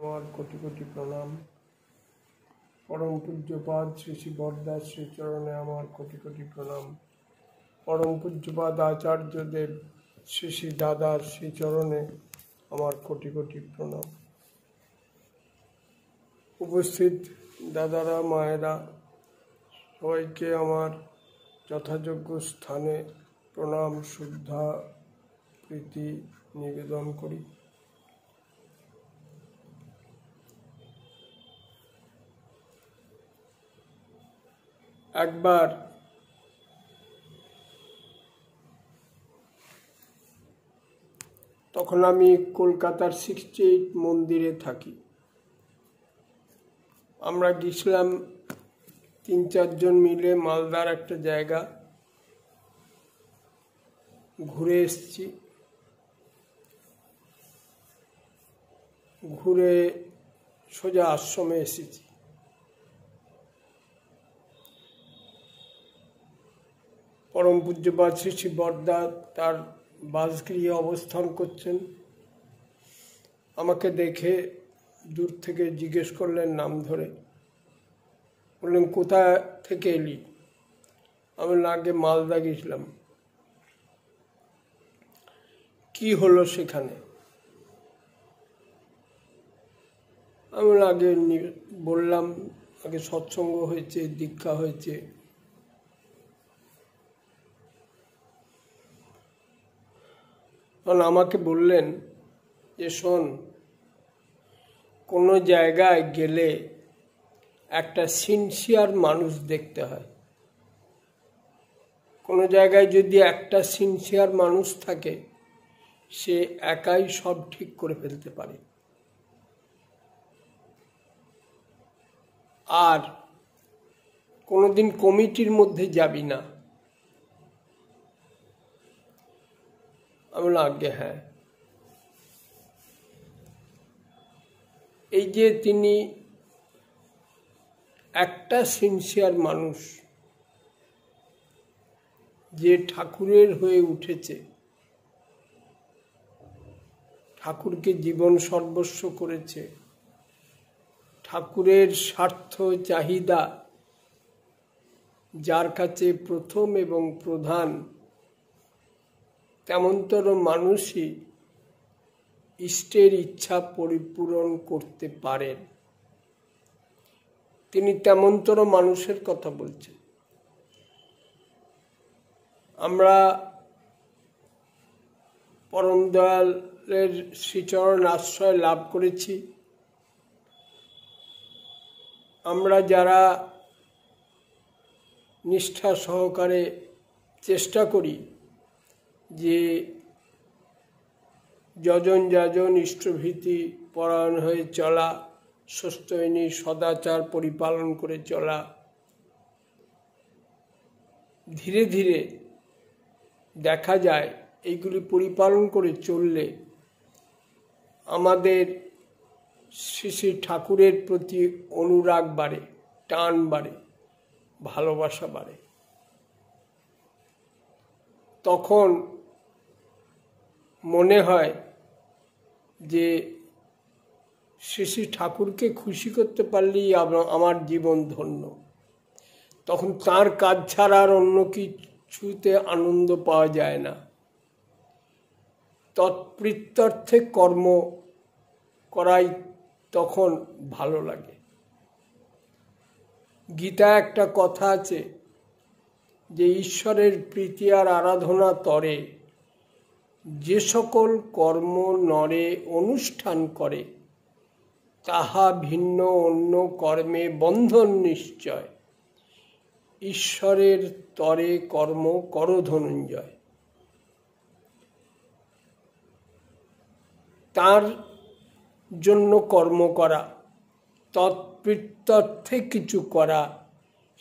আমার কোটি কোটি প্রণাম। পরম পূজ্যপাদ শ্রী শ্রী বরদাস শ্রীচরণে আমার কোটি কোটি প্রণাম। পরম পূজ্যপাদ আচার্যদেব শ্রী শ্রী দাদার শ্রীচরণে আমার কোটি কোটি প্রণাম। উপস্থিত দাদারা, মায়েরা, সবাইকে আমার যথাযোগ্য স্থানে প্রণাম, শ্রদ্ধা, প্রীতি নিবেদন করি। একবার তখন আমি কলকাতার 68 মন্দিরে থাকি। আমরা গেছিলাম 3-4 জন মিলে মালদার একটা জায়গা ঘুরে এসেছি। ঘুরে সোজা আশ্রমে এসেছি। পরম পূজ্যপাদ শ্রী শ্রী বরদা তার বাসগৃহে অবস্থান করছেন। আমাকে দেখে দূর থেকে জিজ্ঞেস করলেন নাম ধরে, বললেন কোথা থেকে এলি? আমি আগে মালদা গেছিলাম। কি হলো সেখানে? আমি আগে বললাম, আগে সৎসঙ্গ হয়েছে, দীক্ষা হয়েছে। তখন আমাকে বললেন যে শোন, কোনো জায়গায় গেলে একটা সিনসিয়ার মানুষ দেখতে হয়। কোনো জায়গায় যদি একটা সিনসিয়ার মানুষ থাকে, সে একাই সব ঠিক করে ফেলতে পারে। আর কোনোদিন কমিটির মধ্যে যাবি না। আমি আগে হ্যাঁ। এই যে তিনি একটা সিনসিয়ার মানুষ, যে ঠাকুরের হয়ে উঠেছে, ঠাকুরকে জীবন সর্বস্ব করেছে, ঠাকুরের স্বার্থ চাহিদা যার কাছে প্রথম এবং প্রধান, তেমনতর মানুষই ইষ্টের ইচ্ছা পরিপূরণ করতে পারেন। তিনি তেমনতর মানুষের কথা বলছেন। আমরা পরম দয়ালের শ্রীচরণ আশ্রয় লাভ করেছি। আমরা যারা নিষ্ঠা সহকারে চেষ্টা করি যে যজন যাজন ইষ্টভীতি পরায়ণ হয়ে চলা, সত্যয়নী সদাচার পরিপালন করে চলা, ধীরে ধীরে দেখা যায় এইগুলি পরিপালন করে চললে আমাদের শ্রী শ্রী ঠাকুরের প্রতি অনুরাগ বাড়ে, টান বাড়ে, ভালোবাসা বাড়ে। তখন মনে হয় যে শ্রী শ্রী ঠাকুরকে খুশি করতে পারলেই আমার জীবন ধন্য। তখন তার কাজ ছাড়া আর অন্য কিছুতে আনন্দ পাওয়া যায় না। তৎপ্রীত্যর্থে কর্ম করাই তখন ভালো লাগে। গীতা একটা কথা আছে যে ঈশ্বরের প্রীতি আর আরাধনা তরে যে সকল কর্ম নরে অনুষ্ঠান করে, তাহা ভিন্ন অন্য কর্মে বন্ধন নিশ্চয়। ঈশ্বরের তরে কর্ম কর ধনঞ্জয়। তার জন্য কর্ম করা, তৎপ্রীত্যর্থে কিছু করা,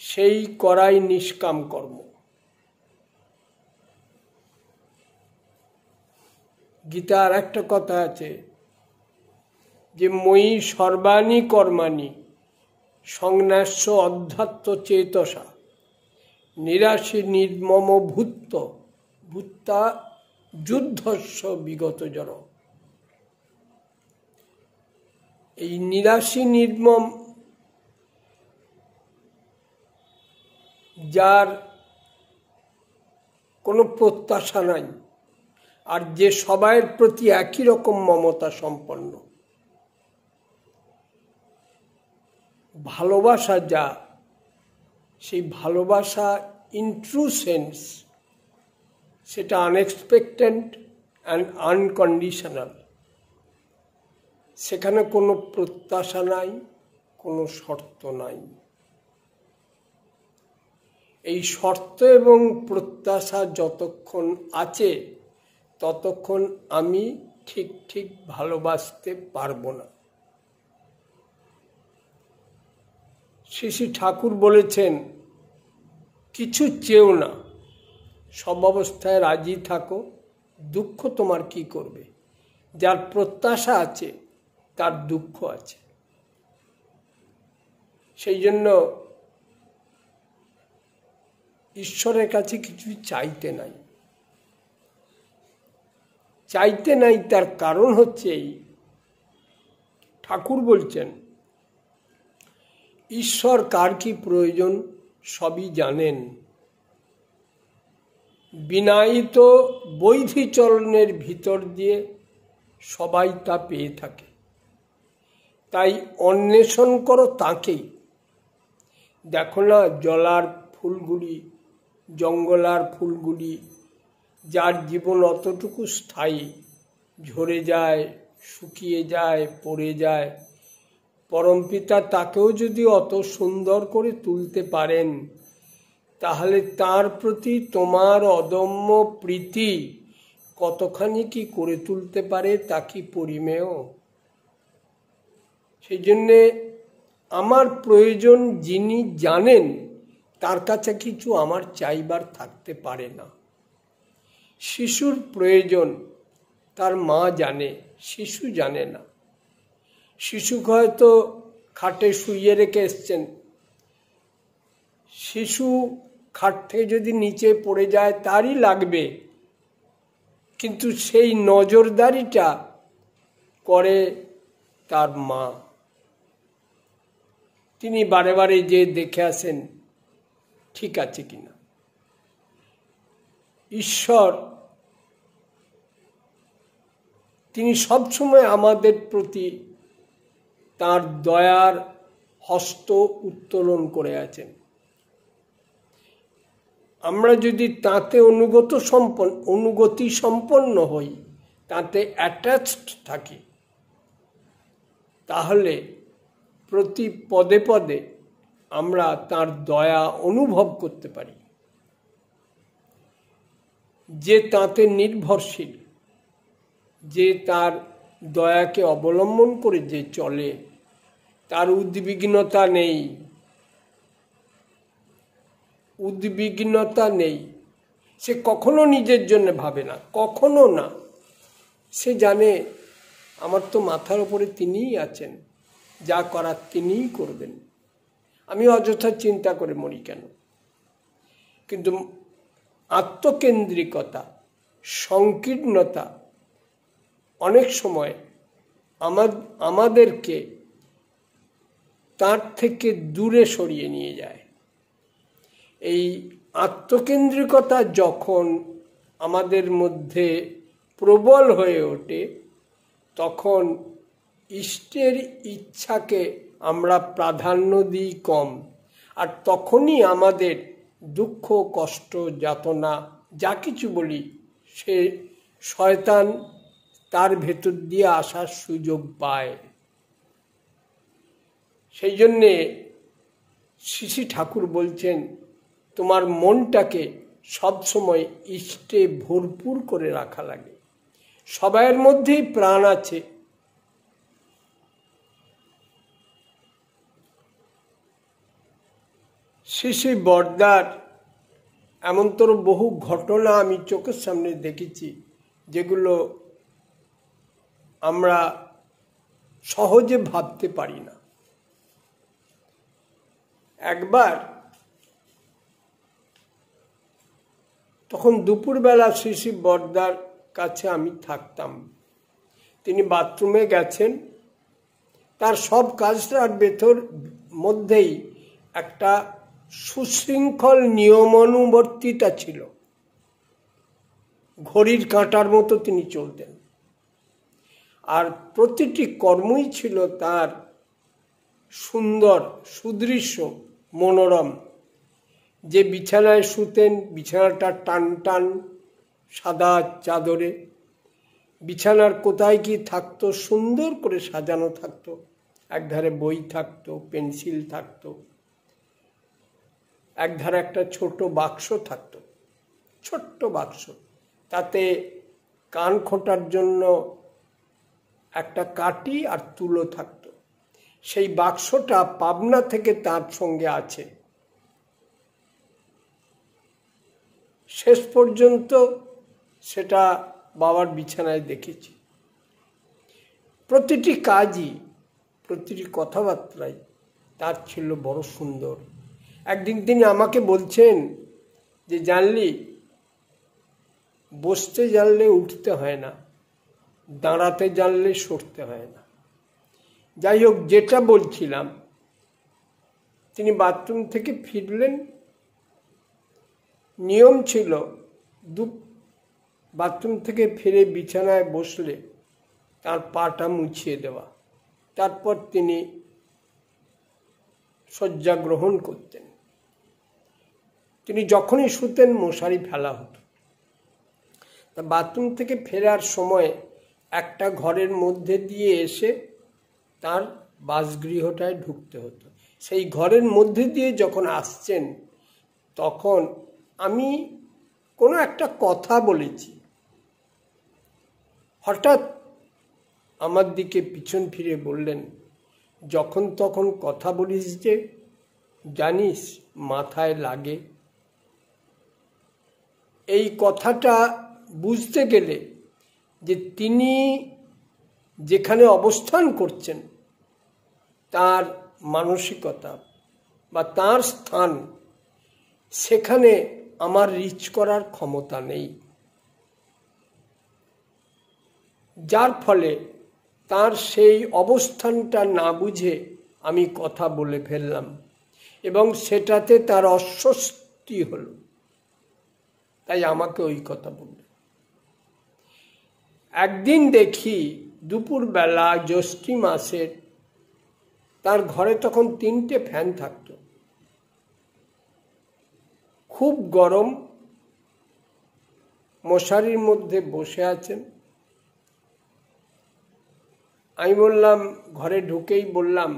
সেই করাই নিষ্কাম কর্ম। গীতার একটা কথা আছে যে ময়ি সর্বাণি কর্মাণি সংন্যাস্য অধ্যাত্ম চেতসা নিরাশী নির্মম ভূত্তা যুদ্ধস্য বিগত জর। এই নিরাশী নির্মম, যার কোনো প্রত্যাশা নাই, আর যে সবাইয়ের প্রতি একই রকম মমতা সম্পন্ন, ভালোবাসা যা, সেই ভালোবাসা ইন ট্রু সেন্স, সেটা আনএক্সপেক্টেড অ্যান্ড আনকন্ডিশনাল। সেখানে কোনো প্রত্যাশা নাই, কোনো শর্ত নাই। এই শর্ত এবং প্রত্যাশা যতক্ষণ আছে ততক্ষণ আমি ঠিক ঠিক ভালোবাসতে পারবো না। শ্রী শ্রী ঠাকুর বলেছেন, কিছু চেও না, সব অবস্থায় রাজি থাকো, দুঃখ তোমার কি করবে। যার প্রত্যাশা আছে তার দুঃখ আছে। সেই জন্য ঈশ্বরের কাছে কিছু চাইতে নাই। চাইতে নাই তার কারণ হচ্ছে এই, ঠাকুর বলছেন ঈশ্বর কার কি প্রয়োজন সবই জানেন। বিনায়িত বৈধিচরণের ভিতর দিয়ে সবাই তা পেয়ে থাকে। তাই অন্বেষণ করো তাকেই। দেখো না জলার ফুলগুলি, জঙ্গলার ফুলগুলি, যার জীবন অতটুকু স্থায়ী, ঝরে যায়, শুকিয়ে যায়, পড়ে যায়, পরমপিতা তাকেও যদি অত সুন্দর করে তুলতে পারেন, তাহলে তার প্রতি তোমার অদম্য প্রীতি কতখানি কি করে তুলতে পারে তা কি পরিমেয়। সেই জন্যে আমার প্রয়োজন যিনি জানেন, তার কাছে কিছু আমার চাইবার থাকতে পারে না। শিশুর প্রয়োজন তার মা জানে, শিশু জানে না। শিশুকে হয়তো খাটে শুইয়ে রেখে এসছেন, শিশু খাট থেকে যদি নিচে পড়ে যায় তারই লাগবে, কিন্তু সেই নজরদারিটা করে তার মা। তিনি বারে বারে যে দেখে আসেন ঠিক আছে কিনা। ঈশ্বর তিনি সবসময় আমাদের প্রতি তার দয়ার হস্ত উত্তোলন করে আছেন। আমরা যদি তাতে অনুগতি সম্পন্ন হই, তাতে অ্যাটাচড থাকি, তাহলে প্রতি পদে পদে আমরা তার দয়া অনুভব করতে পারি। যে তাতে নির্ভরশীল, যে তার দয়াকে অবলম্বন করে যে চলে, তার উদ্বিগ্নতা নেই, উদ্বিগ্নতা নেই। সে কখনো নিজের জন্য ভাবে না, কখনো না। সে জানে আমার তো মাথার উপরে তিনিই আছেন, যা করার তিনিই করবেন, আমি অযথা চিন্তা করে মরি কেন। কিন্তু আত্মকেন্দ্রিকতা, সংকীর্ণতা অনেক সময় আমাদেরকে তার থেকে দূরে সরিয়ে নিয়ে যায়। এই আত্মকেন্দ্রিকতা যখন আমাদের মধ্যে প্রবল হয়ে ওঠে, তখন ইষ্টের ইচ্ছাকে আমরা প্রাধান্য দিই কম। আর তখনই আমাদের দুঃখ, কষ্ট, যাতনা যা কিছু বলি, সে শয়তান তার ভেতর দিয়ে আসার সুযোগ পায়। সেই জন্যে শ্রী ঠাকুর বলছেন, তোমার মনটাকে সবসময় ইষ্টে ভরপুর করে রাখা লাগে। সবাইয়ের মধ্যেই প্রাণ আছে, শ্রী বরদার এমনতর বহু ঘটনা আমি চোখের সামনে দেখেছি, যেগুলো আমরা সহজে ভাবতে পারি না। একবার তখন দুপুরবেলা শ্রী বরদার কাছে আমি থাকতাম। তিনি বাথরুমে গেছেন, তার সব কাজটার মধ্যেই একটা সুশৃঙ্খল নিয়মানুবর্তিতা ছিল। ঘড়ির কাঁটার মতো তিনি চলতেন, আর প্রতিটি কর্মই ছিল তার সুন্দর, সুদৃশ্য, মনোরম। যে বিছানায় শুতেন, বিছানাটা টান টান সাদা চাদরে, বিছানার কোথায় কি থাকতো সুন্দর করে সাজানো থাকতো। একধারে বই থাকতো, পেন্সিল থাকতো, একধারে একটা ছোট বাক্স থাকতো, ছোট্ট বাক্স, তাতে কান খোঁটার জন্য একটা কাঠি আর তুলো থাকতো। সেই বাক্সটা পাবনা থেকে তার সঙ্গে আছে। শেষ পর্যন্ত সেটা বাবার বিছানায় দেখেছি। প্রতিটি কাজই, প্রতিটি কথাবার্তাই তার ছিল বড় সুন্দর। একদিন তিনি আমাকে বলছেন যে, জানলি, বসতে জানলে উঠতে হয় না, দাঁড়াতে জানলে সরতে হয় না। যাই হোক, যেটা বলছিলাম, তিনি বাথরুম থেকে ফিরলেন। নিয়ম ছিল বাথরুম থেকে ফিরে বিছানায় বসলে তার পাটা মুছিয়ে দেওয়া, তারপর তিনি শয্যা গ্রহণ করতেন। তিনি যখনই শুতেন মশারি ফেলা হতো। তা বাথরুম থেকে ফেরার সময় একটা ঘরের মধ্যে দিয়ে এসে তার বাসগৃহটায় ঢুকতে হতো। সেই ঘরের মধ্যে দিয়ে যখন আসছেন, তখন আমি কোনো একটা কথা বলেছি। হঠাৎ আমার দিকে পিছন ফিরে বললেন, যখন তখন কথা বলিস যে, জানিস মাথায় লাগে। এই কথাটা বুঝতে গেলে যে তিনি যেখানে অবস্থান করছেন তার মানসিকতা বা তার স্থান, সেখানে আমার রিচ করার ক্ষমতা নেই, যার ফলে তার সেই অবস্থানটা না বুঝে আমি কথা বলে ফেললাম এবং সেটাতে তার অস্বস্তি হলো। তাই আমাকে ওই কথা বলল। একদিন দেখি দুপুরবেলা, জ্যৈষ্ঠী মাসের, তার ঘরে তখন 3টে ফ্যান থাকতো। খুব গরম, মশারির মধ্যে বসে আছেন। আমি বললাম, ঘরে ঢুকেই বললাম,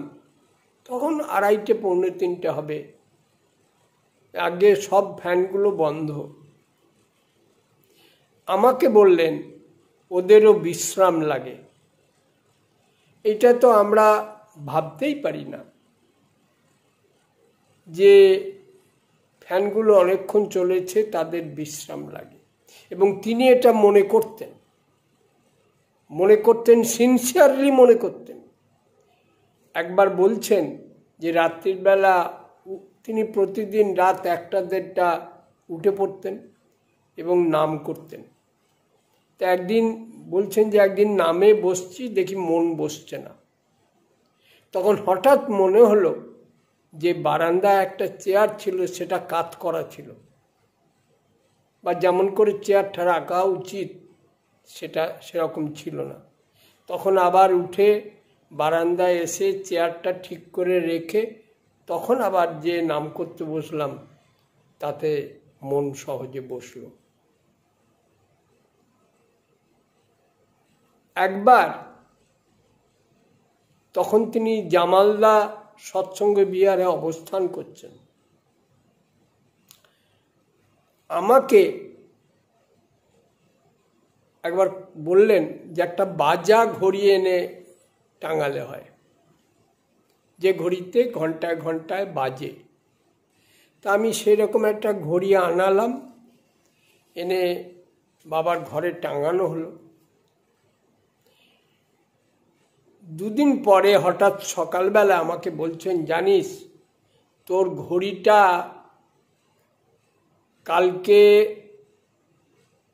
তখন 2:30 পৌনে 3টে হবে, আগে সব ফ্যানগুলো বন্ধ। আমাকে বললেন, ওদেরও বিশ্রাম লাগে। এটা তো আমরা ভাবতেই পারি না যে ফ্যানগুলো অনেকক্ষণ চলেছে, তাদের বিশ্রাম লাগে। এবং তিনি এটা মনে করতেন, সিনসিয়ারলি মনে করতেন। একবার বলছেন যে রাত্রির বেলা তিনি প্রতিদিন রাত 1টা-1:30 উঠে পড়তেন এবং নাম করতেন। তা একদিন বলছেন যে একদিন নামে বসছি, দেখি মন বসছে না। তখন হঠাৎ মনে হলো যে বারান্দায় একটা চেয়ার ছিল, সেটা কাত করা ছিল, বা যেমন করে চেয়ারটা রাখা উচিত সেটা সেরকম ছিল না। তখন আবার উঠে বারান্দায় এসে চেয়ারটা ঠিক করে রেখে তখন আবার যে নাম করতে বসলাম, তাতে মন সহজে বসল। একবার তখন তিনি জামালদা সৎসঙ্গ বিহারে অবস্থান করছেন। আমাকে একবার বললেন যে একটা বাজা ঘড়ি এনে টাঙালে হয়, যে ঘড়িতে ঘন্টায় ঘন্টায় বাজে। তা আমি সেই রকম একটা ঘড়ি আনালাম, এনে বাবার ঘরে টাঙানো হলো। 2 দিন পরে হঠাৎ সকালবেলা আমাকে বলছেন, জানিস তোর ঘড়িটা কালকে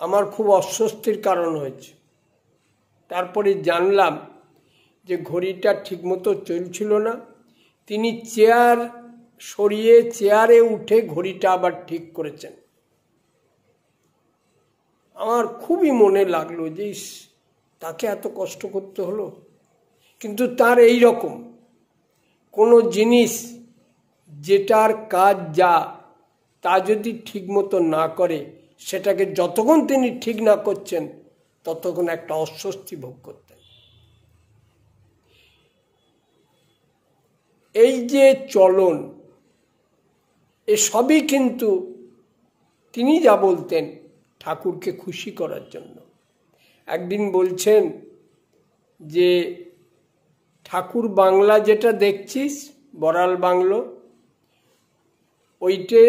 আমার খুব অস্বস্তির কারণ হয়েছে। তারপরে জানলাম যে ঘড়িটা ঠিকমতো চলছিল না, তিনি চেয়ার সরিয়ে চেয়ারে উঠে ঘড়িটা আবার ঠিক করেছেন। আমার খুবই মনে লাগলো যে তাকে এত কষ্ট করতে হলো। কিন্তু তার এই রকম কোনো জিনিস যেটার কাজ যা তা যদি ঠিকমতো না করে, সেটাকে যতক্ষণ তিনি ঠিক না করছেন ততক্ষণ একটা অস্বস্তি ভোগ করতেন। এই যে চলন, এসবই কিন্তু তিনি যা বলতেন ঠাকুরকে খুশি করার জন্য। একদিন বলছেন যে ঠাকুর বাংলা যেটা দেখছিস, বড়াল বাংলো, ওইটে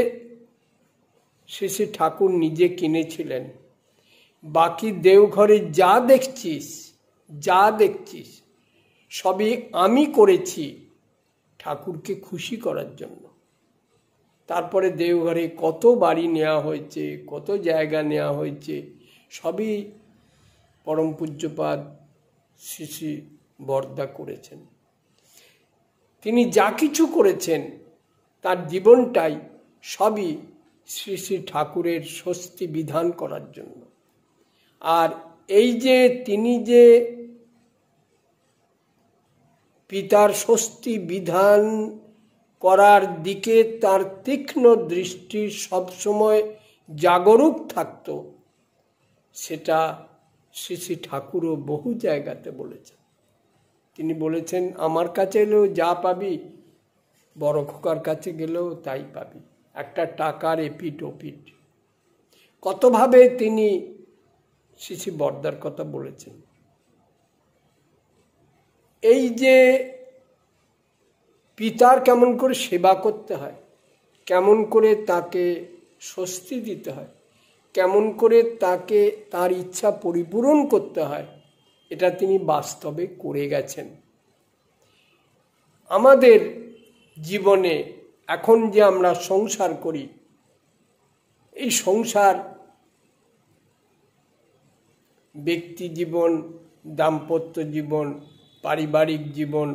শ্রী ঠাকুর নিজে কিনেছিলেন। বাকি দেওঘরে যা দেখছিস সবই আমি করেছি ঠাকুরকে খুশি করার জন্য। তারপরে দেওঘরে কত বাড়ি নেওয়া হয়েছে, কত জায়গা নেওয়া হয়েছে, সবই পরম পূজ্যপাদ শ্রী বরদা করেছেন। তিনি যা কিছু করেছেন তার জীবনটাই সবই শ্রী শ্রী ঠাকুরের স্বস্তি বিধান করার জন্য। আর এই যে তিনি যে পিতার স্বস্তি বিধান করার দিকে তার তীক্ষ্ণ দৃষ্টি সবসময় জাগরুক থাকত, সেটা শ্রী শ্রী ঠাকুরও বহু জায়গাতে বলেছেন। তিনি বলেছেন, আমার কাছে এলেও যা পাবি, বড় খোকার কাছে গেলেও তাই পাবি, একটা টাকার এপিট ওপিট। কতভাবে তিনি শ্রী শ্রী বরদার কথা বলেছেন। এই যে পিতার কেমন করে সেবা করতে হয়, কেমন করে তাকে স্বস্তি দিতে হয়, কেমন করে তাকে তার ইচ্ছা পরিপূরণ করতে হয়, এটা তিনি বাস্তবে করে গেছেন। আমাদের জীবনে এখন যে আমরা সংসার করি, এই সংসার ব্যক্তি জীবন, দাম্পত্য জীবন, পারিবারিক জীবন,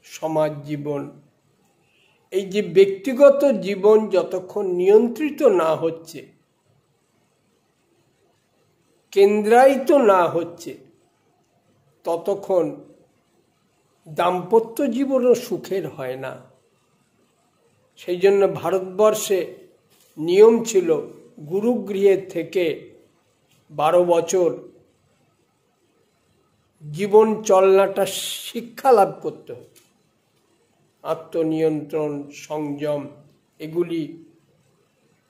সমাজ জীবন, এই যে ব্যক্তিগত জীবন যতক্ষণ নিয়ন্ত্রিত না হচ্ছে, কেন্দ্রায়িত না হচ্ছে, ততক্ষণ দাম্পত্য জীবনও সুখের হয় না। সেই জন্য ভারতবর্ষে নিয়ম ছিল গুরুগৃহের থেকে 12 বছর জীবন চলনাটা শিক্ষা লাভ করতে হতো। আত্মনিয়ন্ত্রণ, সংযম, এগুলি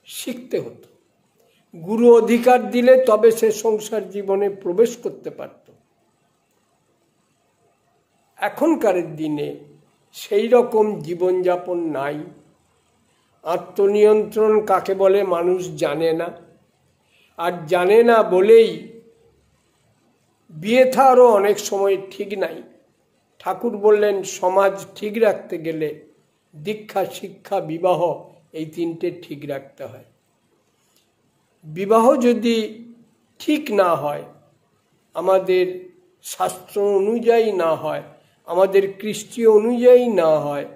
শিখতে হতো। গুরু অধিকার দিলে তবে সে সংসার জীবনে প্রবেশ করতে পারত। এখনকার দিনে সেই রকম জীবনযাপন নাই। আত্মনিয়ন্ত্রণ কাকে বলে মানুষ জানে না, আর জানে না বলেই বিয়ে থারও অনেক সময় ঠিক নাই। ঠাকুর বললেন, সমাজ ঠিক রাখতে গেলে দীক্ষা, শিক্ষা, বিবাহ, এই 3টে ঠিক রাখতে হয়। বিবাহ যদি ঠিক না হয়, আমাদের শাস্ত্র অনুযায়ী না হয়, আমাদের কৃষ্টি অনুযায়ী না হয়,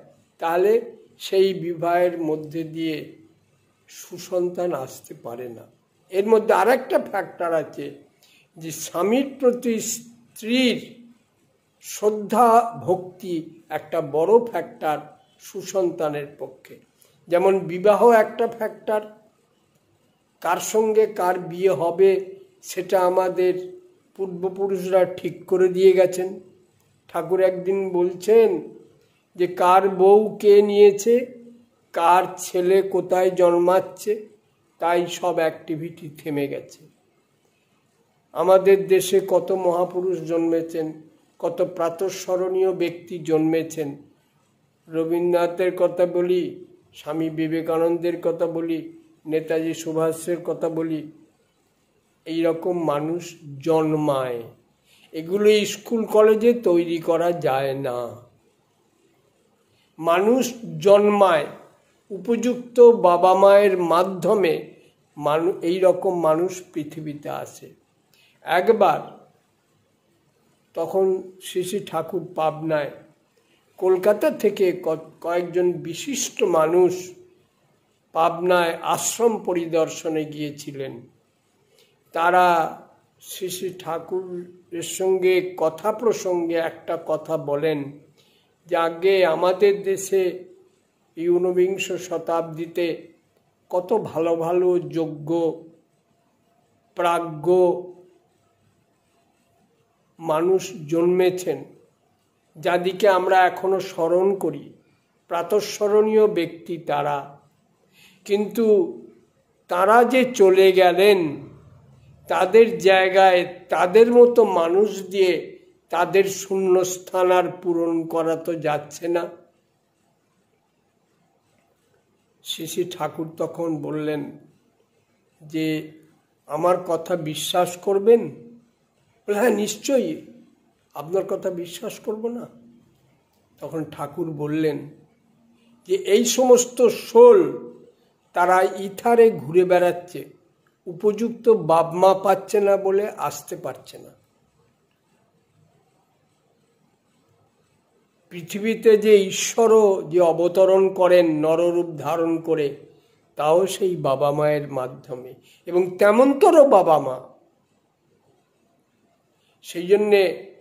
তাহলে সেই বিবাহের মধ্যে দিয়ে সুসন্তান আসতে পারে না। এর মধ্যে আরেকটা ফ্যাক্টর আছে, যে স্বামীর প্রতি স্ত্রীর শ্রদ্ধা ভক্তি একটা বড় ফ্যাক্টর সুসন্তানের পক্ষে। যেমন বিবাহ একটা ফ্যাক্টর, কার সঙ্গে কার বিয়ে হবে সেটা আমাদের পূর্বপুরুষরা ঠিক করে দিয়ে গেছেন। ঠাকুর একদিন বলছেন যে কার বউ কে নিয়েছে, কার ছেলে কোথায় জন্মাচ্ছে, তাই সব অ্যাক্টিভিটি থেমে গেছে। আমাদের দেশে কত মহাপুরুষ জন্মেছেন, কত প্রাতঃস্মরণীয় ব্যক্তি জন্মেছেন। রবীন্দ্রনাথের কথা বলি, স্বামী বিবেকানন্দের কথা বলি, নেতাজি সুভাষের কথা বলি, এই রকম মানুষ জন্মায়। এগুলো স্কুল কলেজে তৈরি করা যায় না। মানুষ জন্মায়, উপযুক্ত বাবা মায়ের মাধ্যমে এই রকম মানুষ পৃথিবীতে আসে। একবার তখন শ্রী শ্রী ঠাকুর পাবনায় কলকাতা থেকে কয়েকজন বিশিষ্ট মানুষ পাবনায় আশ্রম পরিদর্শনে গিয়েছিলেন। তারা শ্রী শ্রী ঠাকুরের সঙ্গে কথা প্রসঙ্গে একটা কথা বলেন যে আগে আমাদের দেশে এই ঊনবিংশ শতাব্দীতে কত ভালো ভালো যোগ্য প্রাজ্ঞ মানুষ জন্মেছেন, যাদিকে আমরা এখনো স্মরণ করি, প্রাতঃস্মরণীয় ব্যক্তি তারা। কিন্তু তারা যে চলে গেলেন, তাদের জায়গায় তাদের মতো মানুষ দিয়ে তাদের শূন্যস্থান আর পূরণ করা তো যাচ্ছে না। শ্রী শ্রী ঠাকুর তখন বললেন যে আমার কথা বিশ্বাস করবেন? বলে হ্যাঁ, নিশ্চয়ই, আপনার কথা বিশ্বাস করব না? তখন ঠাকুর বললেন যে এই সমস্ত সোল তারা ইথারে ঘুরে বেড়াচ্ছে, উপযুক্ত বাপ-মা পাচ্ছে না বলে আসতে পারছে না। পৃথিবীতে যে ঈশ্বরও যে অবতরণ করেন নররূপ ধারণ করে, তাও সেই বাবা মায়ের মাধ্যমে, এবং তেমনতর বাবা মা। সেই জন্যে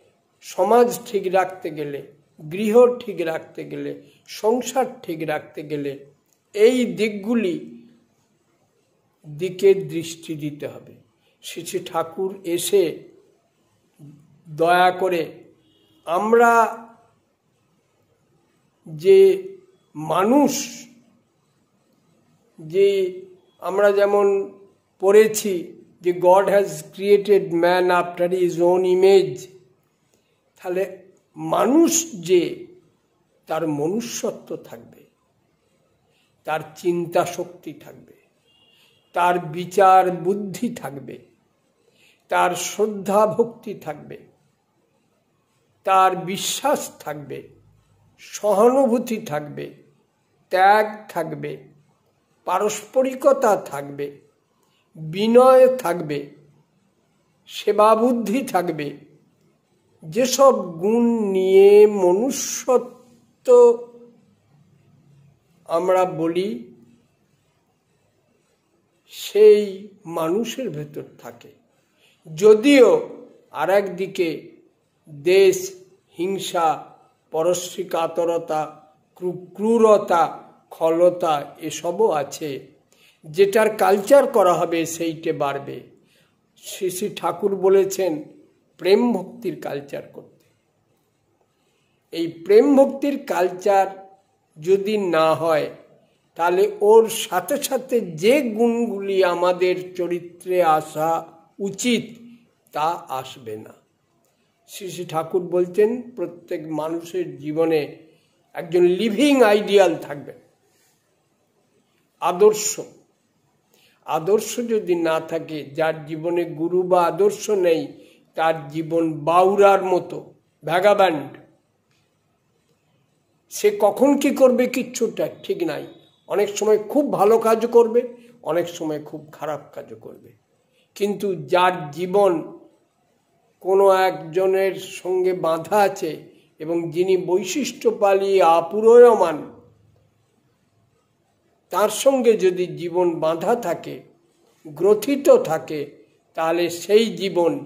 সমাজ ঠিক রাখতে গেলে, গৃহ ঠিক রাখতে গেলে, সংসার ঠিক রাখতে গেলে এই দিকে দৃষ্টি দিতে হবে। শ্রী শ্রী ঠাকুর এসে দয়া করে আমরা যে মানুষ, যে আমরা যেমন পড়েছি যে god has created man after his own image, তাহলে মানুষ যে তার মনুষ্যত্ব থাকবে, তার চিন্তা শক্তি থাকবে, তার বিচার বুদ্ধি থাকবে, তার শ্রদ্ধা ভক্তি থাকবে, তার বিশ্বাস থাকবে, সহানুভূতি থাকবে, ত্যাগ থাকবে, পারস্পরিকতা থাকবে, বিনয় থাকবে, সেবাবুদ্ধি থাকবে। যেসব গুণ নিয়ে মনুষ্যত্ব আমরা বলি, সেই মানুষের ভেতর থাকে। যদিও আর একদিকে দেশ, হিংসা, পরশ্রী কাতরতা, ক্রূরতা, খলতা এসবও আছে। যেটার কালচার করা হবে সেইটে বাড়বে। শ্রী শ্রী ঠাকুর বলেছেন প্রেম ভক্তির কালচার করতে। এই প্রেম ভক্তির কালচার যদি না হয়, তাহলে ওর সাথে সাথে যে গুণগুলি আমাদের চরিত্রে আসা উচিত তা আসবে না। শ্রী শ্রী ঠাকুর বলছেন প্রত্যেক মানুষের জীবনে একজন লিভিং আইডিয়াল থাকবে, আদর্শ। আদর্শ যদি না থাকে, যার জীবনে গুরু বা আদর্শ নেই, তার জীবন বাউরার মতো, ভ্যাগাব্যান্ড। সে কখন কি করবে কিচ্ছুটা ঠিক নাই। অনেক সময় খুব ভালো কাজ করবে, অনেক সময় খুব খারাপ কাজও করবে। কিন্তু যার জীবন কোনো একজনের সঙ্গে বাঁধা আছে এবং যিনি বৈশিষ্ট্যপালী আপুরয়মান, তার সঙ্গে যদি জীবন বাঁধা থাকে, গ্রথিত থাকে, তাহলে সেই জীবন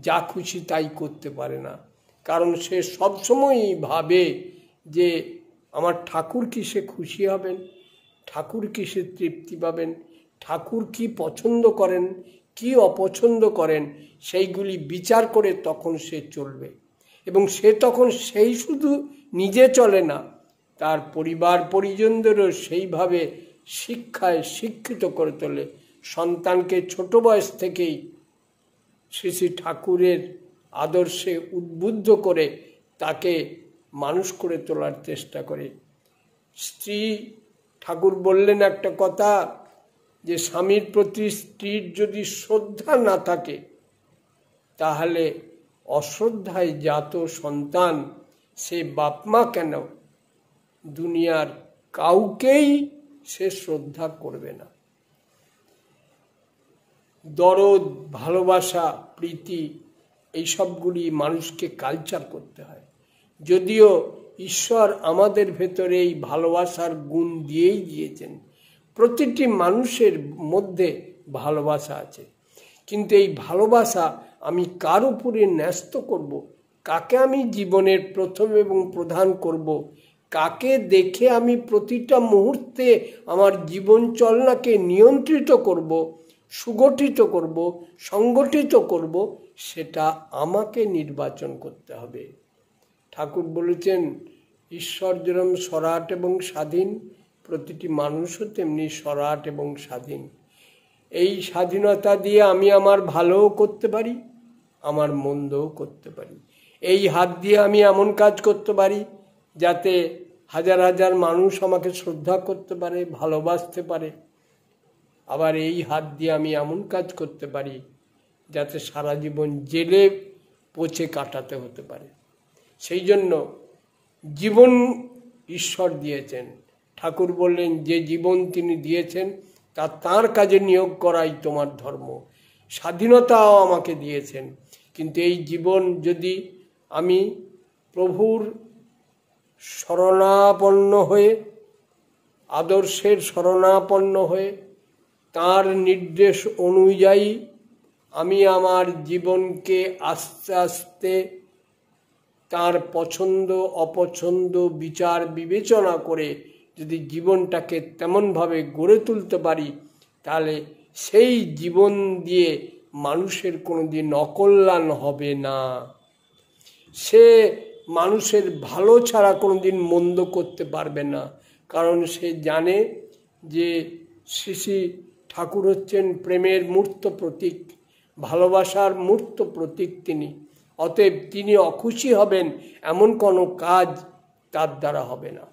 যা খুশি তাই করতে পারে না। কারণ সে সবসময়ই ভাবে যে আমার ঠাকুর কিসে খুশি হবেন, ঠাকুর কিসে তৃপ্তি পাবেন, ঠাকুর কি পছন্দ করেন, কি অপছন্দ করেন, সেইগুলি বিচার করে তখন সে চলবে। এবং সে তখন সেই শুধু নিজে চলে না, তার পরিবার পরিজনদেরও সেইভাবে শিক্ষায় শিক্ষিত করে তোলে। সন্তানকে ছোট বয়স থেকেই শ্রী শ্রী ঠাকুরের আদর্শে উদ্বুদ্ধ করে তাকে মানুষ করে তোলার চেষ্টা করে। স্ত্রী ঠাকুর বললেন একটা কথা, যে স্বামীর প্রতি স্ত্রীর যদি শ্রদ্ধা না থাকে, তাহলে অশ্রদ্ধায় জাত সন্তান সে বাপমা কেন, দুনিয়ার কাউকেই সে শ্রদ্ধা করবে না। দরদ, ভালোবাসা, প্রীতি এই সবগুলি মানুষকে কালচার করতে হয়। যদিও ঈশ্বর আমাদের ভেতরে এই ভালোবাসার গুণ দিয়েই দিয়েছেন, প্রতিটি মানুষের মধ্যে ভালোবাসা আছে, কিন্তু এই ভালোবাসা আমি কার উপরে ন্যস্ত করব, কাকে আমি জীবনের প্রথম এবং প্রধান করব, কাকে দেখে আমি প্রতিটা মুহূর্তে আমার জীবন চলনাকে নিয়ন্ত্রিত করব, সুগঠিত করব, সংগঠিত করব, সেটা আমাকে নির্বাচন করতে হবে। ঠাকুর বলেছেন, ঈশ্বর যেরকম সরাট এবং স্বাধীন, প্রতিটি মানুষও তেমনি সরাট এবং স্বাধীন। এই স্বাধীনতা দিয়ে আমি আমার ভালোও করতে পারি, আমার মন্দও করতে পারি। এই হাত দিয়ে আমি এমন কাজ করতে পারি যাতে হাজার হাজার মানুষ আমাকে শ্রদ্ধা করতে পারে, ভালোবাসতে পারে। আবার এই হাত দিয়ে আমি এমন কাজ করতে পারি যাতে সারা জীবন জেলে পচে কাটাতে হতে পারে। সেই জন্য জীবন ঈশ্বর দিয়েছেন। ঠাকুর বললেন, যে জীবন তিনি দিয়েছেন তা তাঁর কাজে নিয়োগ করাই তোমার ধর্ম। স্বাধীনতাও আমাকে দিয়েছেন, কিন্তু এই জীবন যদি আমি প্রভুর শরণাপন্ন হয়ে, আদর্শের শরণাপন্ন হয়ে, তাঁর নির্দেশ অনুযায়ী আমি আমার জীবনকে আস্তে আস্তে তার পছন্দ অপছন্দ বিচার বিবেচনা করে যদি জীবনটাকে তেমনভাবে গড়ে তুলতে পারি, তাহলে সেই জীবন দিয়ে মানুষের কোনোদিন অকল্যাণ হবে না। সে মানুষের ভালো ছাড়া কোনোদিন মন্দ করতে পারবে না, কারণ সে জানে যে শ্রী শ্রী ঠাকুর হচ্ছেন প্রেমের মূর্ত প্রতীক, ভালোবাসার মূর্ত প্রতীক তিনি। অতএব তিনি অখুশি হবেন এমন কোনো কাজ তার দ্বারা হবে না।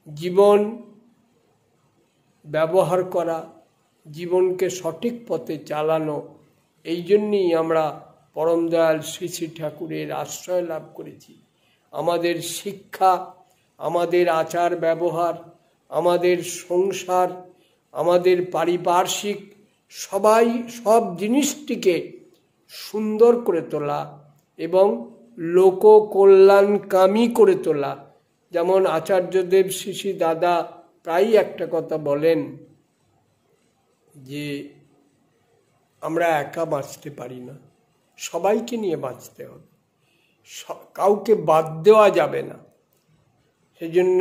জীবন ব্যবহার করা, জীবনকে সঠিক পথে চালানো, এই জন্যই আমরা পরম দয়াল শ্রী শ্রী ঠাকুরের আশ্রয় লাভ করেছি। আমাদের শিক্ষা, আমাদের আচার ব্যবহার, আমাদের সংসার, আমাদের পারিপার্শ্বিক সব জিনিসটিকে সুন্দর করে তোলা এবং লোক কল্যাণকামী করে তোলা। যেমন আচার্যদেব শ্রী শ্রী দাদা প্রায়ই একটা কথা বলেন যে আমরা একা বাঁচতে পারি না, সবাইকে নিয়ে বাঁচতে হবে, কাউকে বাদ দেওয়া যাবে না। সেজন্য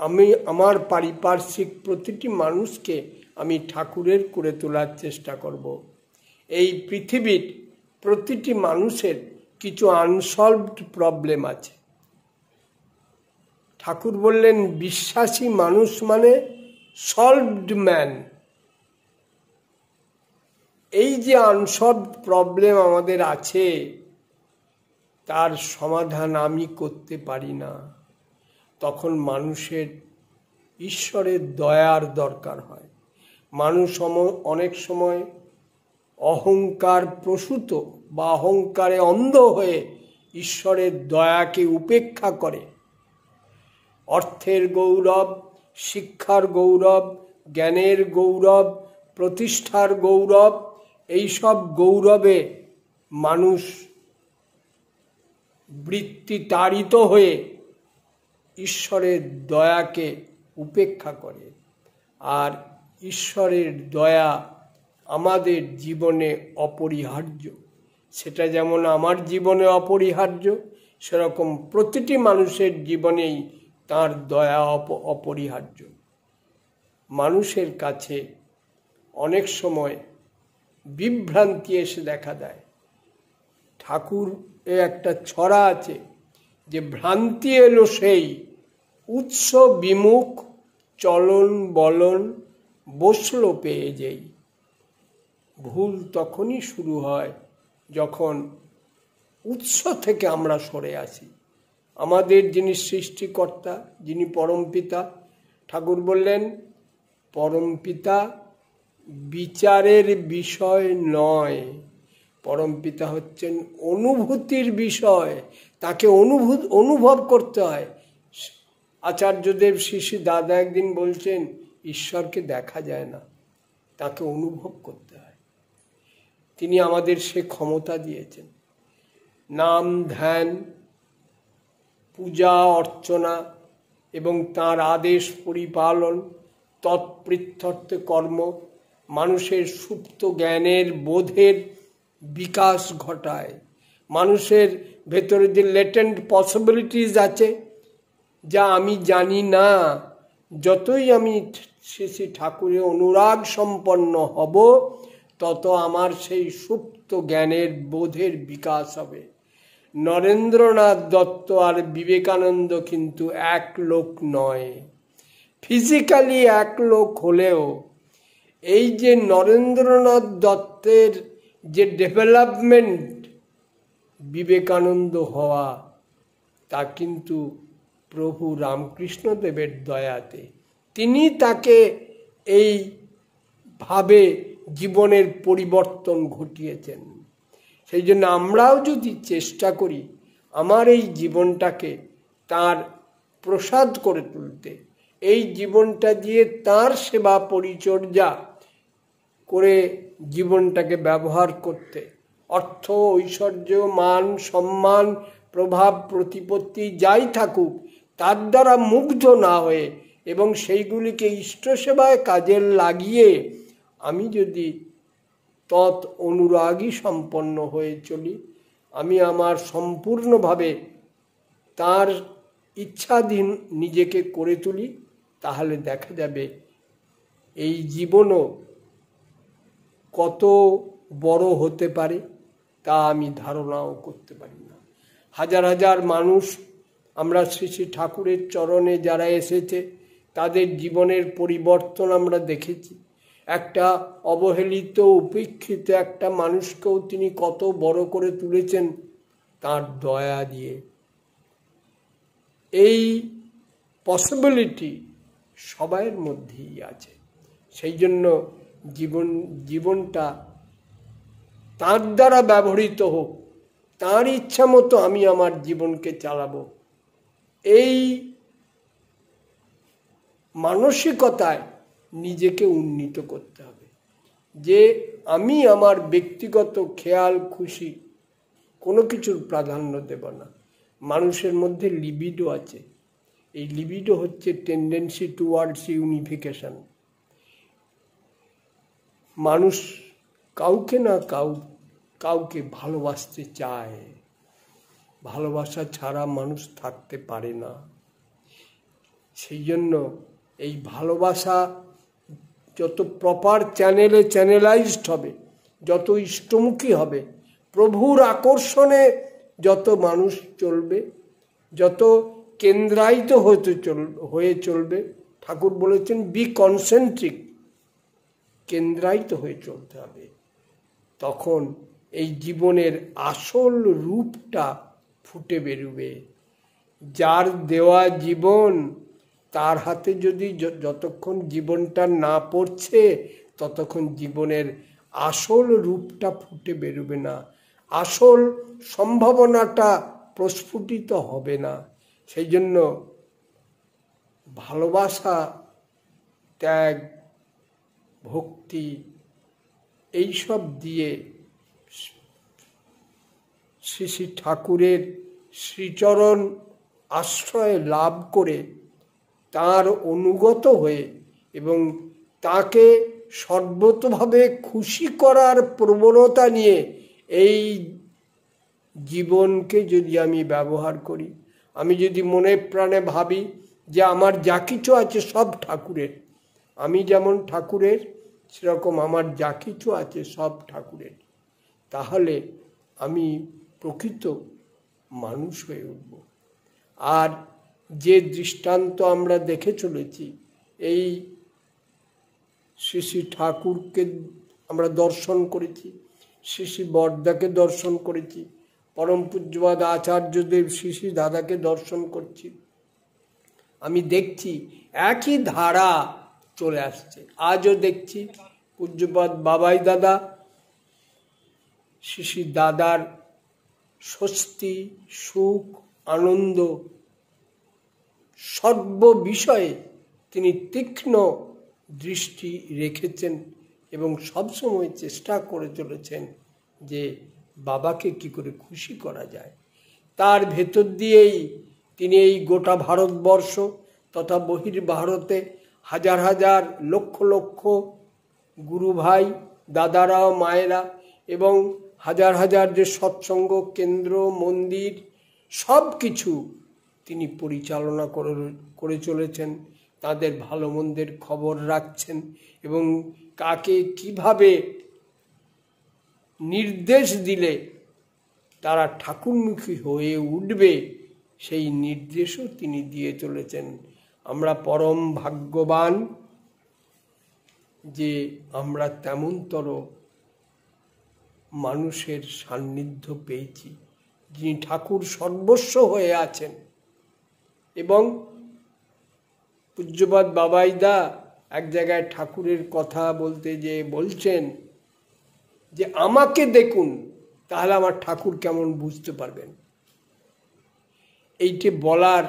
আমি আমার পারিপার্শ্বিক প্রতিটি মানুষকে আমি ঠাকুরের করে তোলার চেষ্টা করব। এই পৃথিবীর প্রতিটি মানুষের কিছু আনসলভড প্রবলেম আছে। ঠাকুর বললেন, বিশ্বাসী মানুষ মানে সলভড ম্যান। এই যে আনসলভড প্রবলেম আমাদের আছে, তার সমাধান আমি করতে পারি না। তখন মানুষের ঈশ্বরের দয়ার দরকার হয়। মানুষ অনেক সময় অহংকার প্রসূত বা অহংকারে অন্ধ হয়ে ঈশ্বরের দয়াকে উপেক্ষা করে। অর্থের গৌরব, শিক্ষার গৌরব, জ্ঞানের গৌরব, প্রতিষ্ঠার গৌরব, এইসব গৌরবে মানুষ বৃত্তি তাড়িত হয়ে ঈশ্বরের দয়াকে উপেক্ষা করে। আর ঈশ্বরের দয়া আমাদের জীবনে অপরিহার্য। সেটা যেমন আমার জীবনে অপরিহার্য, সেরকম প্রতিটি মানুষের জীবনেই তার দয়া অপরিহার্য। মানুষের কাছে অনেক সময় বিভ্রান্তি এসে দেখা দেয়। ঠাকুর একটা ছড়া আছে যে, ভ্রান্তি এলো সেই উৎস বিমুখ চলন বলন বসলো পেয়ে যেই। ভুল তখনই শুরু হয় যখন উৎস থেকে আমরা সরে আসি। আমাদের যিনি সৃষ্টিকর্তা, যিনি পরমপিতা, ঠাকুর বললেন পরমপিতা বিচারের বিষয় নয়, পরমপিতা হচ্ছেন অনুভূতির বিষয়। তাকে অনুভব করতে হয়। আচার্যদেব শ্রী শ্রী দাদা একদিন বলছেন, ঈশ্বরকে দেখা যায় না, তাকে অনুভব করতে হয়। তিনি আমাদের সে ক্ষমতা দিয়েছেন। নাম ধ্যান, পূজা অর্চনা এবং তাঁর আদেশ পরিপালন, তৎপৃত্যর্থে কর্ম মানুষের সুপ্ত জ্ঞানের বোধের বিকাশ ঘটায়। মানুষের ভেতরে যে লেটেন্ট পসিবিলিটিস আছে, যা আমি জানি না, যতই আমি শ্রী শ্রী ঠাকুরের অনুরাগ সম্পন্ন হব, তত আমার সেই সুপ্ত জ্ঞানের বোধের বিকাশ হবে। নরেন্দ্রনাথ দত্ত আর বিবেকানন্দ কিন্তু এক লোক নয়। ফিজিক্যালি এক লোক হলেও এই যে নরেন্দ্রনাথ দত্তের যে ডেভেলপমেন্ট, বিবেকানন্দ হওয়া, তা কিন্তু প্রভু রামকৃষ্ণদেবের দয়াতে। তিনি তাকে এই ভাবে জীবনের পরিবর্তন ঘটিয়েছেন। সেই জন্য আমরাও যদি চেষ্টা করি আমার এই জীবনটাকে তার প্রসাদ করে তুলতে, এই জীবনটা দিয়ে তার সেবা পরিচর্যা করে জীবনটাকে ব্যবহার করতে, অর্থ ঐশ্বর্য মান সম্মান প্রভাব প্রতিপত্তি যাই থাকুক তার দ্বারা মুগ্ধ না হয়ে এবং সেইগুলিকে ইষ্ট সেবায় কাজে লাগিয়ে আমি যদি তৎ অনুরাগী সম্পন্ন হয়ে চলি, আমি আমার সম্পূর্ণভাবে তার ইচ্ছাধীন নিজেকে করে তুলি, তাহলে দেখা যাবে এই জীবনও কত বড় হতে পারে তা আমি ধারণাও করতে পারি না। হাজার হাজার মানুষ আমরা শ্রী শ্রী ঠাকুরের চরণে যারা এসেছে তাদের জীবনের পরিবর্তন আমরা দেখেছি। একটা অবহেলিত উপেক্ষিত একটা মানুষকেও তিনি কত বড় করে তুলেছেন তার দয়া দিয়ে। এই পসিবিলিটি সবাইয়ের মধ্যেই আছে। সেই জন্য জীবনটা তার দ্বারা ব্যবহৃত হোক, তার ইচ্ছা মতো আমি আমার জীবনকে চালাবো, এই মানসিকতায় নিজেকে উন্নীত করতে হবে। যে আমি আমার ব্যক্তিগত খেয়াল খুশি কোনো কিছুর প্রাধান্য দেব না। মানুষের মধ্যে লিবিডো আছে, এই লিবিডো হচ্ছে টেন্ডেন্সি টুয়ার্ডস ইউনিফিকেশন। মানুষ কাউকে না কাউকে ভালোবাসতে চায়, ভালোবাসা ছাড়া মানুষ থাকতে পারে না। সেই জন্য এই ভালোবাসা যত প্রপার চ্যানেলে চ্যানেলাইজড হবে, যত ইষ্টমুখী হবে, প্রভুর আকর্ষণে যত মানুষ চলবে, যত কেন্দ্রায়িত হয়ে চলবে, ঠাকুর বলেছেন বি কনসেন্ট্রিক, কেন্দ্রায়িত হয়ে চলতে হবে, তখন এই জীবনের আসল রূপটা ফুটে বেরোবে। যার দেওয়া জীবন তার হাতে যদি যতক্ষণ জীবনটা না পড়ছে ততক্ষণ জীবনের আসল রূপটা ফুটে বেরোবে না, আসল সম্ভাবনাটা প্রস্ফুটিত হবে না। সেই জন্য ভালোবাসা, ত্যাগ, ভক্তি এইসব দিয়ে শ্রী শ্রী ঠাকুরের শ্রীচরণ আশ্রয় লাভ করে তার অনুগত হয়ে এবং তাকে সর্বতোভাবে খুশি করার প্রবণতা নিয়ে এই জীবনকে যদি আমি ব্যবহার করি, আমি যদি মনে প্রাণে ভাবি যে আমার যা কিছু আছে সব ঠাকুরের, আমি যেমন ঠাকুরের সেরকম আমার যা কিছু আছে সব ঠাকুরের, তাহলে আমি প্রকৃত মানুষ হয়ে উঠব। আর যে দৃষ্টান্ত আমরা দেখে চলেছি, এই শ্রী শ্রী ঠাকুরকে আমরা দর্শন করেছি, শ্রী শ্রী বরদাকে দর্শন করেছি, পরম পূজ্যপাদ আচার্যদেব শ্রী শ্রী দাদাকে দর্শন করছি, আমি দেখছি একই ধারা চলে আসছে। আজও দেখছি পূজ্যপাদ বাবাই দাদা, শ্রী শ্রী দাদার স্বস্তি, সুখ, আনন্দ সর্ব বিষয়ে তিনি তীক্ষ্ণ দৃষ্টি রেখেছেন এবং সবসময় চেষ্টা করে চলেছেন যে বাবাকে কি করে খুশি করা যায়, তার ভেতর দিয়েই তিনি এই গোটা ভারতবর্ষ তথা বহির্ভারতে হাজার হাজার লক্ষ লক্ষ গুরু ভাই, দাদারা, মায়েরা এবং হাজার হাজার যে সৎসঙ্গ কেন্দ্র, মন্দির, সব কিছু তিনি পরিচালনা করে চলেছেন। তাদের ভালো মন্দের খবর রাখছেন এবং কাকে কিভাবে নির্দেশ দিলে তারা ঠাকুরমুখী হয়ে উঠবে সেই নির্দেশও তিনি দিয়ে চলেছেন। আমরা পরম ভাগ্যবান যে আমরা তেমনতর মানুষের সান্নিধ্য পেয়েছি যিনি ঠাকুর সর্বস্ব হয়ে আছেন। এবং পূজ্যপাদ বাবাইদা এক জায়গায় ঠাকুরের কথা বলতে যে বলছেন যে আমাকে দেখুন তাহলে আমার ঠাকুর কেমন বুঝতে পারবেন। এইটি বলার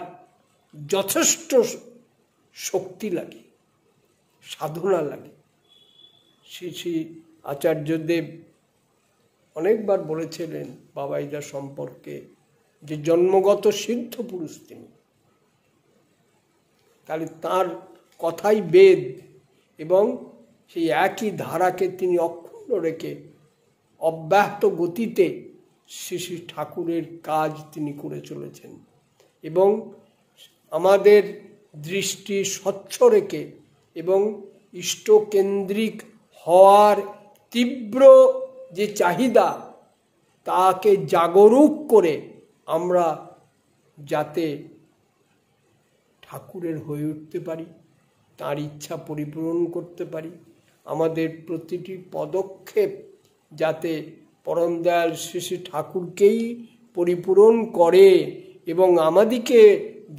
যথেষ্ট শক্তি লাগে, সাধনা লাগে। শ্রী শ্রী আচার্যদেব অনেকবার বলেছিলেন বাবাইদা সম্পর্কে যে জন্মগত সিদ্ধ পুরুষ তিনি। তাহলে তার কথাই বেদ এবং সেই একই ধারাকে তিনি অক্ষুণ্ণ রেখে অব্যাহত গতিতে শ্রী শ্রী ঠাকুরের কাজ তিনি করে চলেছেন এবং আমাদের দৃষ্টি স্বচ্ছ রেখে এবং ইষ্টকেন্দ্রিক হওয়ার তীব্র যে চাহিদা তাকে জাগরুক করে আমরা যাতে ঠাকুরের হয়ে উঠতে পারি, তার ইচ্ছা পরিপূরণ করতে পারি, আমাদের প্রতিটি পদক্ষেপ যাতে পরম দয়াল শ্রী শ্রী ঠাকুরকেই পরিপূরণ করে এবং আমাদিকে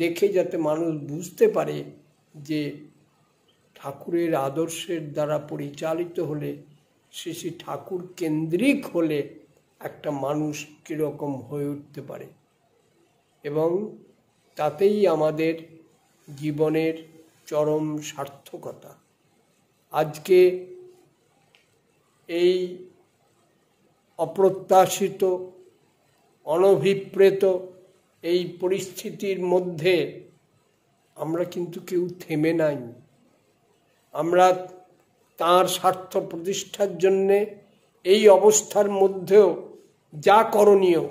দেখে যাতে মানুষ বুঝতে পারে যে ঠাকুরের আদর্শের দ্বারা পরিচালিত হলে, শ্রী শ্রী ঠাকুর কেন্দ্রিক হলে একটা মানুষ কীরকম হয়ে উঠতে পারে এবং তাতেই আমাদের জীবনের চরম সার্থকতা। আজকে এই অপ্রত্যাশিত, অনভিপ্রেত এই পরিস্থিতির মধ্যে আমরা কিন্তু কেউ থেমে নাই। আমরা তাঁর স্বার্থ প্রতিষ্ঠার জন্যে এই অবস্থার মধ্যেও যা করণীয়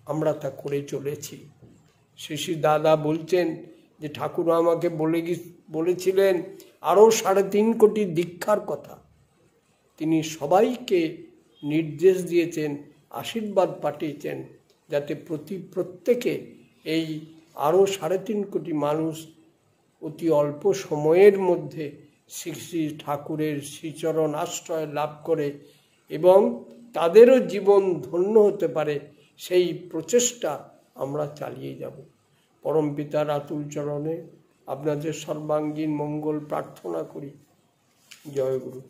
আমরা তা করে চলেছি। শ্রী শ্রী দাদা বলছেন যে ঠাকুর আমাকে বলেছিলেন আরও 3.5 কোটি দীক্ষার কথা। তিনি সবাইকে নির্দেশ দিয়েছেন, আশীর্বাদ পাঠিয়েছেন যাতে প্রত্যেকে এই আরও 3.5 কোটি মানুষ অতি অল্প সময়ের মধ্যে শ্রী শ্রী ঠাকুরের শ্রীচরণ আশ্রয় লাভ করে এবং তাদেরও জীবন ধন্য হতে পারে, সেই প্রচেষ্টা আমরা চালিয়ে যাব। পরম পিতার আতুল চরণে আপনাদের সর্বাঙ্গীন মঙ্গল প্রার্থনা করি। জয় গুরু।